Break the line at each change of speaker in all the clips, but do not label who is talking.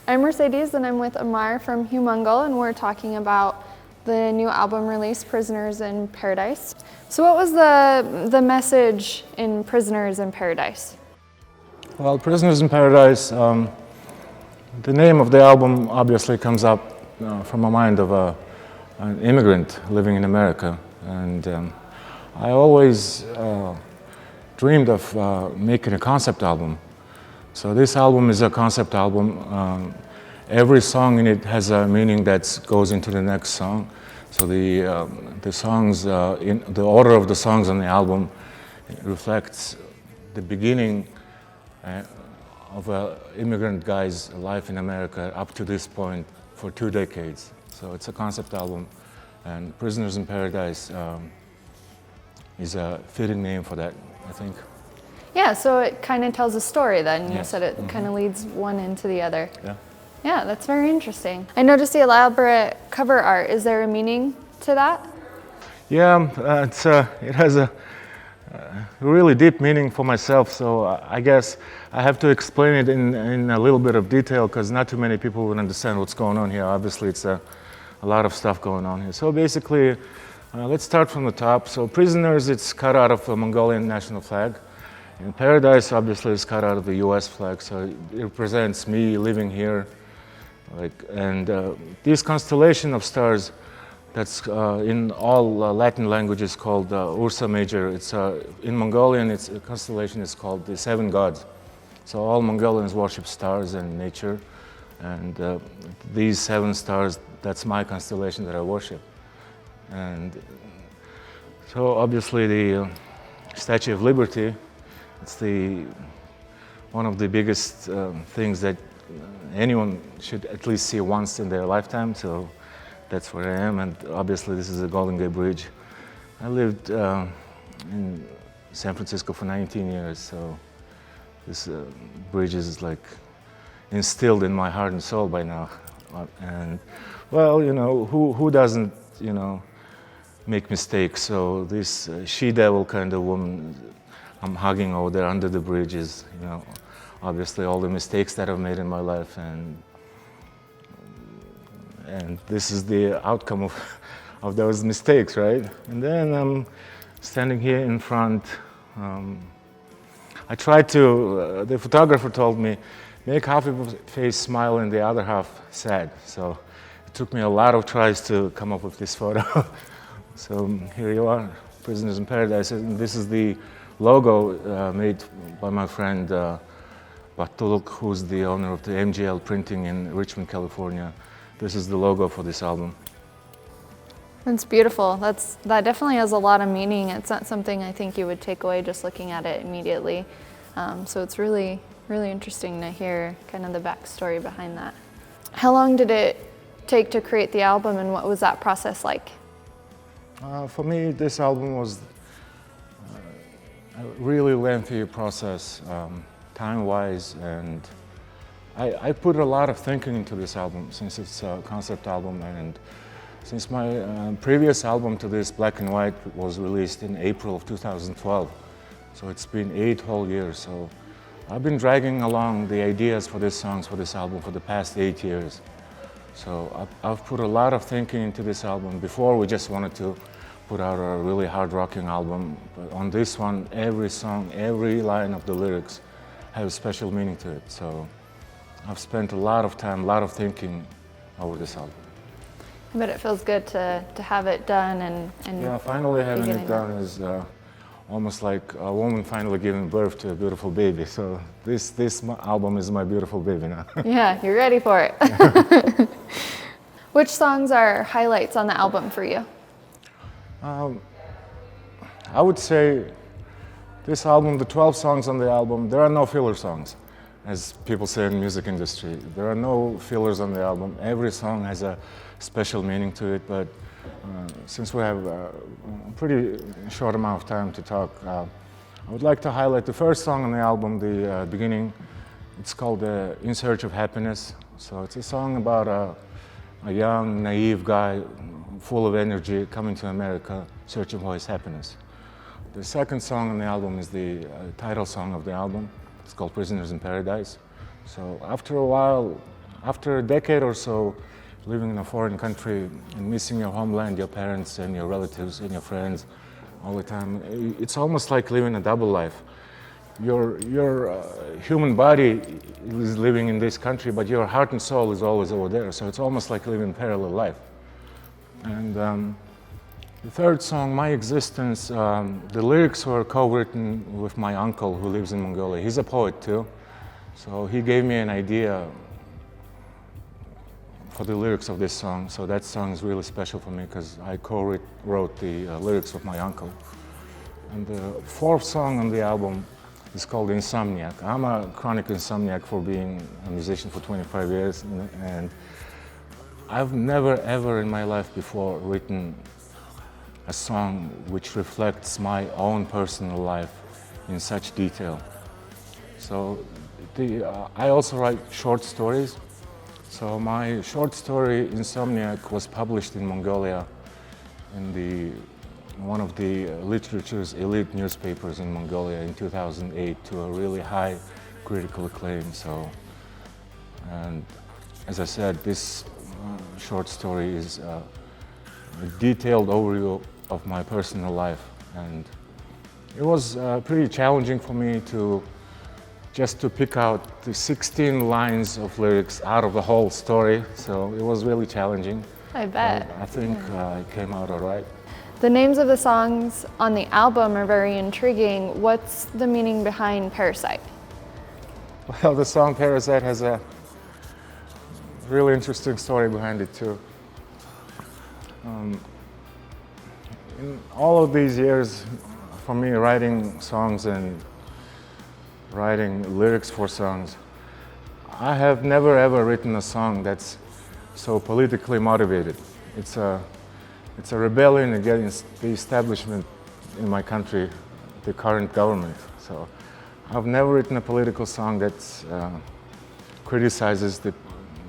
I'm Mercedes and I'm with Amar from Mongol, and we're talking about the new album release, Prisoners in Paradise. So what was the message in Prisoners in Paradise?
Well, Prisoners in Paradise, the name of the album obviously comes up from a mind of an immigrant living in America. And I always dreamed of making a concept album. So this album is a concept album. Every song in it has a meaning that goes into the next song. So the songs, in the order of the songs on the album reflects the beginning of an immigrant guy's life in America up to this point for 2 decades. So it's a concept album, and Prisoners in Paradise is a fitting name for that, I think.
Yeah, so it kind of tells a story then. You
Yes.
said it kind of leads one into the other.
Yeah.
Yeah, that's very interesting. I noticed the elaborate cover art. Is there a meaning to that?
Yeah, it has a really deep meaning for myself, so I guess I have to explain it in a little bit of detail because not too many people would understand what's going on here. Obviously, it's a lot of stuff going on here. So basically, let's start from the top. So Prisoners, it's cut out of the Mongolian national flag. And Paradise, obviously, is cut out of the U.S. flag, so it represents me living here. This constellation of stars, that's in all Latin languages called Ursa Major. It's in Mongolian, it's a constellation is called the Seven Gods. So all Mongolians worship stars and nature, and these 7 stars, that's my constellation that I worship. And so obviously the Statue of Liberty. It's one of the biggest things that anyone should at least see once in their lifetime, so that's where I am. And obviously this is the Golden Gate Bridge. I lived in San Francisco for 19 years, so this bridge is like instilled in my heart and soul by now. And well, you know, who doesn't, you know, make mistakes? So this she-devil kind of woman I'm hugging over there under the bridge is, you know, obviously all the mistakes that I've made in my life, and this is the outcome of those mistakes, right? And then I'm standing here in front. I tried to, the photographer told me, make half of your face smile and the other half sad. So it took me a lot of tries to come up with this photo. So here you are, Prisoners in Paradise. And this is the logo made by my friend Bartoluk, who's the owner of the MGL Printing in Richmond, California. This is the logo for this album.
That's beautiful. That definitely has a lot of meaning. It's not something I think you would take away just looking at it immediately. So it's really, really interesting to hear kind of the backstory behind that. How long did it take to create the album, and what was that process like?
For me, this album was a really lengthy process, time-wise, and I put a lot of thinking into this album since it's a concept album, and since my previous album to this, Black and White, was released in April of 2012. So it's been 8 whole years. So I've been dragging along the ideas for these songs for this album for the past 8 years. So I've put a lot of thinking into this album. Before, we just wanted to put out a really hard rocking album. But on this one, every song, every line of the lyrics have a special meaning to it. So I've spent a lot of time, a lot of thinking over this album.
But it feels good to have it done and
yeah, finally having it done is almost like a woman finally giving birth to a beautiful baby. So this album is my beautiful baby now.
Yeah, you're ready for it. Which songs are highlights on the album for you?
I would say this album, the 12 songs on the album, there are no filler songs, as people say in the music industry. There are no fillers on the album. Every song has a special meaning to it, but since we have a pretty short amount of time to talk, I would like to highlight the first song on the album, the beginning. It's called In Search of Happiness. So it's a song about a young, naive guy full of energy coming to America, searching for his happiness. The second song on the album is the title song of the album. It's called Prisoners in Paradise. So after a while, after a decade or so living in a foreign country and missing your homeland, your parents and your relatives and your friends all the time, it's almost like living a double life. Your human body is living in this country, but your heart and soul is always over there. So it's almost like living a parallel life. And the third song, My Existence, the lyrics were co-written with my uncle who lives in Mongolia. He's a poet too. So he gave me an idea for the lyrics of this song. So that song is really special for me because I co-wrote the lyrics with my uncle. And the fourth song on the album is called Insomniac. I'm a chronic insomniac for being a musician for 25 years, and I've never ever in my life before written a song which reflects my own personal life in such detail. So I also write short stories. So my short story Insomniac was published in Mongolia in one of the literature's elite newspapers in Mongolia in 2008 to a really high critical acclaim. So, and as I said, this short story is a detailed overview of my personal life, and it was pretty challenging for me to pick out the 16 lines of lyrics out of the whole story. So it was really challenging.
I bet.
I think it came out all right.
The names of the songs on the album are very intriguing. What's the meaning behind Parasite?
Well, the song Parasite has a really interesting story behind it too. In all of these years, for me, writing songs and writing lyrics for songs, I have never ever written a song that's so politically motivated. It's a rebellion against the establishment in my country, the current government. So I've never written a political song that criticizes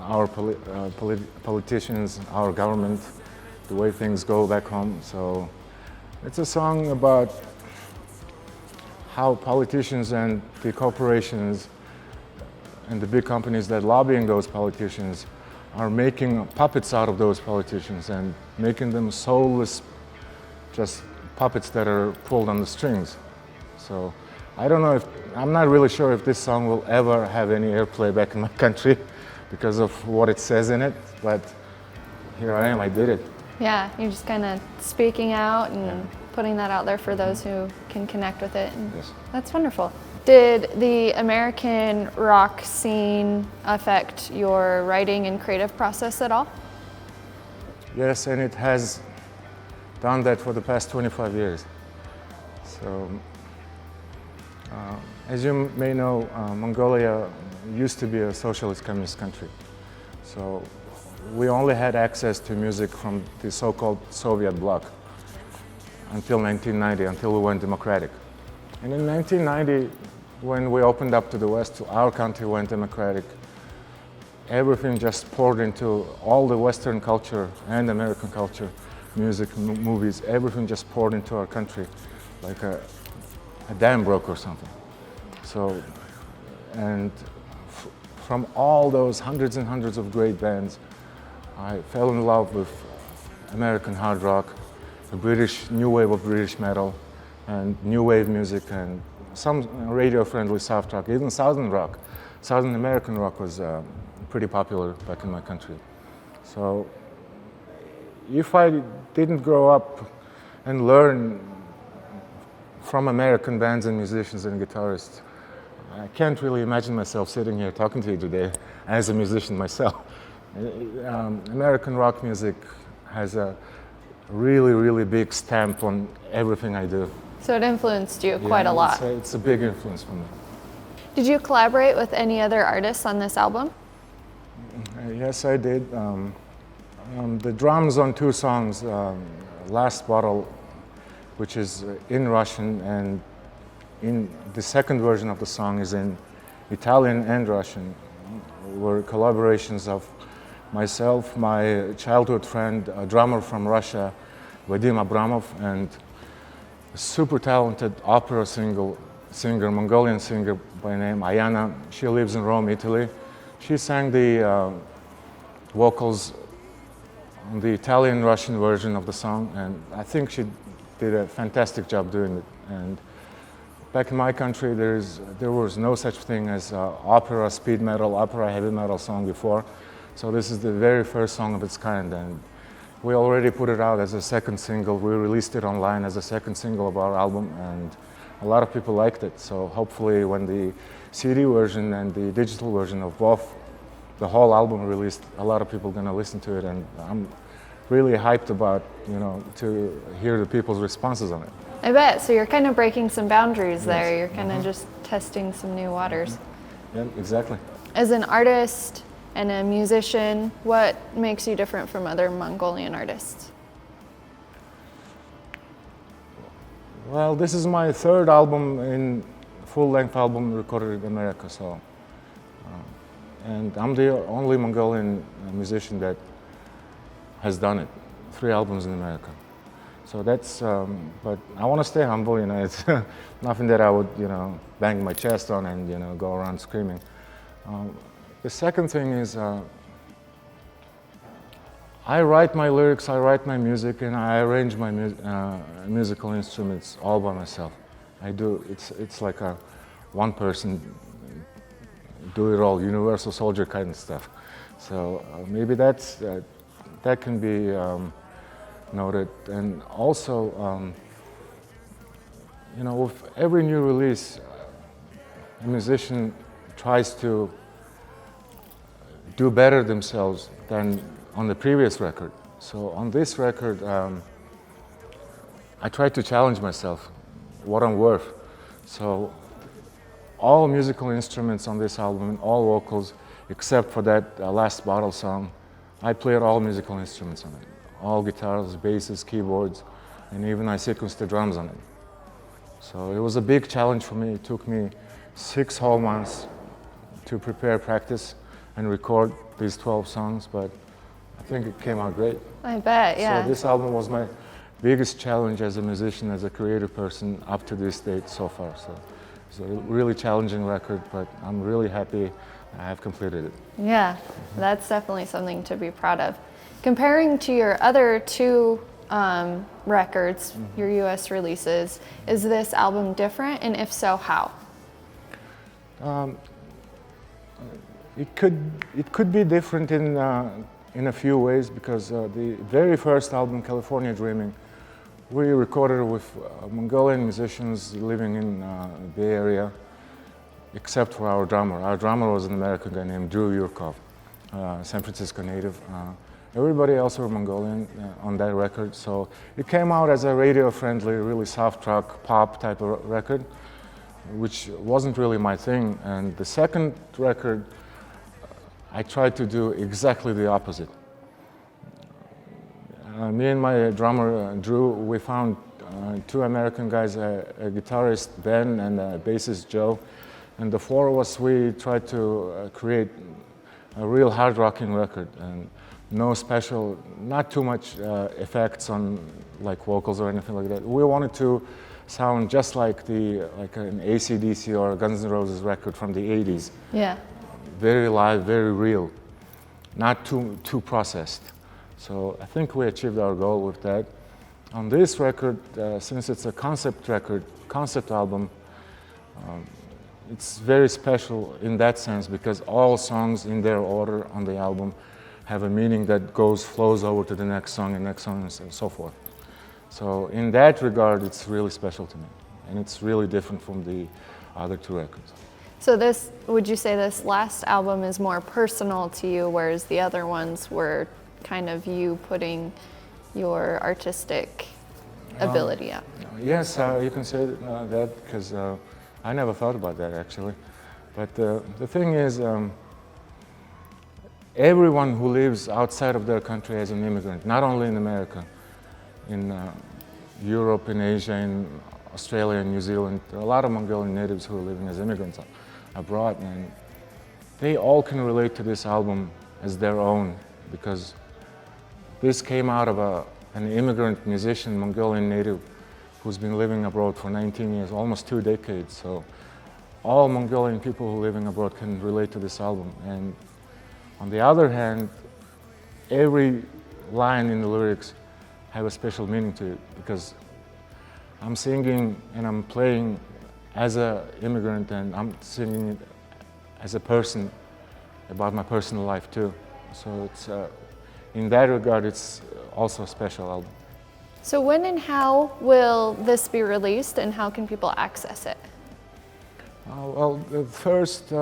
our politicians, our government, the way things go back home. So it's a song about how politicians and the corporations and the big companies that lobbying those politicians are making puppets out of those politicians and making them soulless, just puppets that are pulled on the strings. So I don't know I'm not really sure if this song will ever have any airplay back in my country because of what it says in it, but here I am, I did it.
Yeah, you're just kind of speaking out and putting that out there for those who can connect with it. And
yes.
That's wonderful. Did the American rock scene affect your writing and creative process at all?
Yes, and it has done that for the past 25 years. So, as you may know, Mongolia used to be a socialist communist country. So we only had access to music from the so-called Soviet bloc until 1990, until we went democratic. And in 1990, when we opened up to the West, our country went democratic, everything just poured into all the Western culture and American culture, music, movies, everything just poured into our country like a dam broke or something. So, and from all those hundreds and hundreds of great bands, I fell in love with American hard rock, the new wave of British metal, and new wave music, and some radio-friendly soft rock, even Southern rock. Southern American rock was pretty popular back in my country. So if I didn't grow up and learn from American bands and musicians and guitarists, I can't really imagine myself sitting here talking to you today as a musician myself. American rock music has a really, really big stamp on everything I do.
So it influenced you quite a lot.
It's a big influence for me.
Did you collaborate with any other artists on this album?
Yes, I did. The drums on two songs, Last Bottle, which is in Russian, and in the second version of the song is in Italian and Russian, were collaborations of myself, my childhood friend, a drummer from Russia, Vadim Abramov, and a super talented opera singer, Mongolian singer by name Ayana. She lives in Rome, Italy. She sang the vocals on the Italian-Russian version of the song, and I think she did a fantastic job doing it. And back in my country, there was no such thing as opera, speed metal, opera, heavy metal song before. So this is the very first song of its kind, and we already put it out as a second single. We released it online as a second single of our album, and a lot of people liked it. So hopefully when the CD version and the digital version of both, the whole album released, a lot of people are gonna listen to it, and I'm really hyped about, to hear the people's responses on it.
I bet. So you're kind of breaking some boundaries there. You're kind of just testing some new waters.
Yeah, exactly.
As an artist and a musician, what makes you different from other Mongolian artists?
Well, this is my third full-length album recorded in America, so, and I'm the only Mongolian musician that has done it, 3 albums in America. So that's, but I want to stay humble, it's nothing that I would, bang my chest on and, go around screaming. The second thing is, I write my lyrics, I write my music, and I arrange my musical instruments all by myself. I do, it's like a one person, do it all, universal soldier kind of stuff. So maybe that can be noted. And also, with every new release, a musician tries to do better themselves than on the previous record. So on this record, I tried to challenge myself, what I'm worth. So all musical instruments on this album, all vocals, except for that last bottle song, I played all musical instruments on it. All guitars, basses, keyboards, and even I sequenced the drums on it. So it was a big challenge for me. It took me 6 whole months to prepare, practice, and record these 12 songs, but I think it came out great.
I bet, yeah.
So this album was my biggest challenge as a musician, as a creative person up to this date so far. So it's a really challenging record, but I'm really happy I have completed it.
Yeah, that's definitely something to be proud of. Comparing to your other 2 records, your US releases, is this album different, and if so, how?
It could be different in a few ways, because the very first album, California Dreaming, we recorded with Mongolian musicians living in the Bay Area, except for our drummer. Our drummer was an American guy named Drew Yurkov, San Francisco native. Everybody else were Mongolian on that record, so it came out as a radio-friendly, really soft rock, pop type of record, which wasn't really my thing. And the second record, I tried to do exactly the opposite. Me and my drummer, Drew, we found 2 American guys, a guitarist, Ben, and a bassist, Joe. And the 4 of us, we tried to create a real hard rocking record, and no special, not too much effects on like vocals or anything like that. We wanted to sound just like an AC/DC or a Guns N' Roses record from the 80s.
Yeah.
Very live, very real, not too processed. So I think we achieved our goal with that. On this record, since it's a concept record, concept album, it's very special in that sense, because all songs in their order on the album have a meaning that flows over to the next song and so forth. So in that regard, it's really special to me, and it's really different from the other 2 records.
So would you say this last album is more personal to you, whereas the other ones were kind of you putting your artistic ability out?
Yes, you can say that, because I never thought about that actually. But the thing is, everyone who lives outside of their country as an immigrant, not only in America, in Europe, in Asia, in Australia, and New Zealand, there are a lot of Mongolian natives who are living as immigrants abroad, and they all can relate to this album as their own, because this came out of an immigrant musician, Mongolian native, who's been living abroad for 19 years, almost 2 decades. So all Mongolian people who are living abroad can relate to this album. And On the other hand, every line in the lyrics have a special meaning to it, because I'm singing and I'm playing as an immigrant, and I'm singing it as a person about my personal life too. So it's in that regard, it's also a special album.
So when and how will this be released, and how can people access it?
Well, the first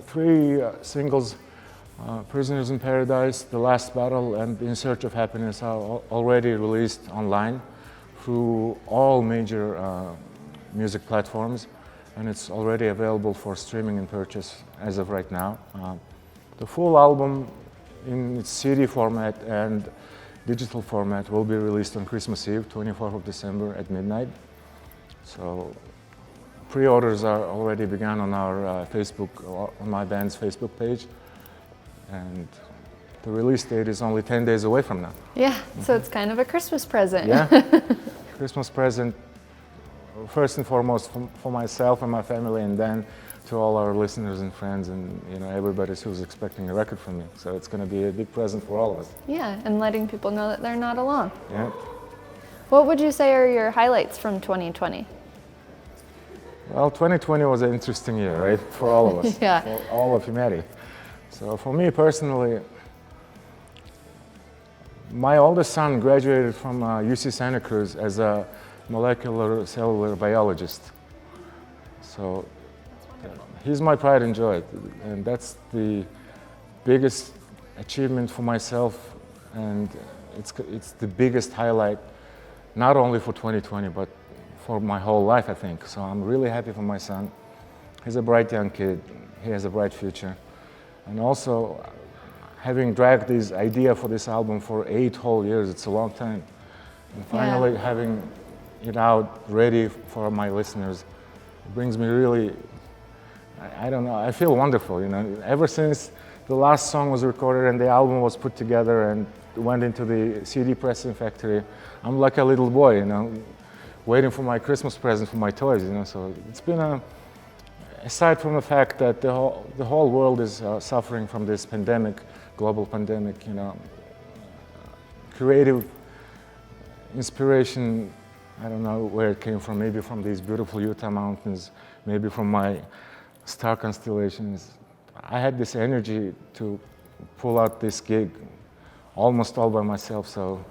three singles, Prisoners in Paradise, The Last Battle, and In Search of Happiness, are already released online through all major music platforms, and it's already available for streaming and purchase as of right now. The full album in its CD format and digital format will be released on Christmas Eve, 24th of December at midnight. So pre-orders are already begun on our Facebook, on my band's Facebook page, and the release date is only 10 days away from now.
Yeah, so it's kind of a Christmas present.
Yeah, Christmas present, first and foremost for myself and my family, and then to all our listeners and friends, and everybody who's expecting a record from me. So it's going to be a big present for all of us.
Yeah, and letting people know that they're not alone.
Yeah.
What would you say are your highlights from 2020?
Well, 2020 was an interesting year, right, for all of us,
Yeah.
for all of humanity. So for me personally, my oldest son graduated from UC Santa Cruz as a molecular cellular biologist. So he's my pride and joy, and that's the biggest achievement for myself, and it's the biggest highlight, not only for 2020, but for my whole life, I think. So I'm really happy for my son. He's a bright young kid. He has a bright future. And also, having dragged this idea for this album for 8 whole years, it's a long time. And finally having it out ready for my listeners, it brings me really, I don't know, I feel wonderful, Ever since the last song was recorded and the album was put together and went into the CD pressing factory, I'm like a little boy, waiting for my Christmas present for my toys, So it's been aside from the fact that the whole world is suffering from this pandemic, global pandemic, creative inspiration, I don't know where it came from, maybe from these beautiful Utah mountains, maybe from my star constellations. I had this energy to pull out this gig almost all by myself, so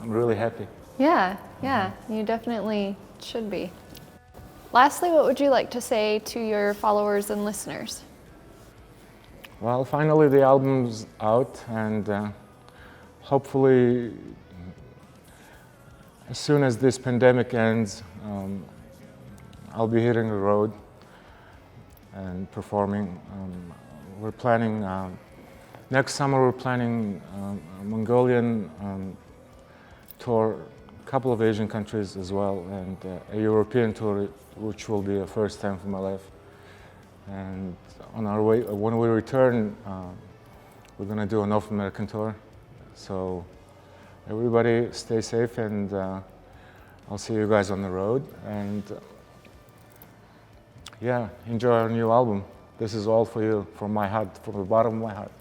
I'm really happy.
Yeah, you definitely should be. Lastly, what would you like to say to your followers and listeners?
Well, finally the album's out, and hopefully as soon as this pandemic ends, I'll be hitting the road and performing. We're planning, next summer we're planning a Mongolian tour, a couple of Asian countries as well, and a European tour, which will be a first time for my life. And on our way, when we return, we're going to do a North American tour. So everybody stay safe, and I'll see you guys on the road. And enjoy our new album. This is all for you, from my heart, from the bottom of my heart.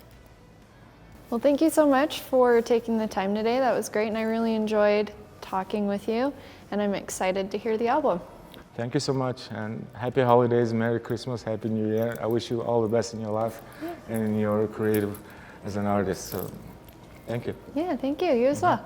Well, thank you so much for taking the time today. That was great, and I really enjoyed talking with you, and I'm excited to hear the album.
Thank you so much, and happy holidays, Merry Christmas, Happy New Year. I wish you all the best in your life and in your creative as an artist. So thank you.
Yeah, thank you. You as well.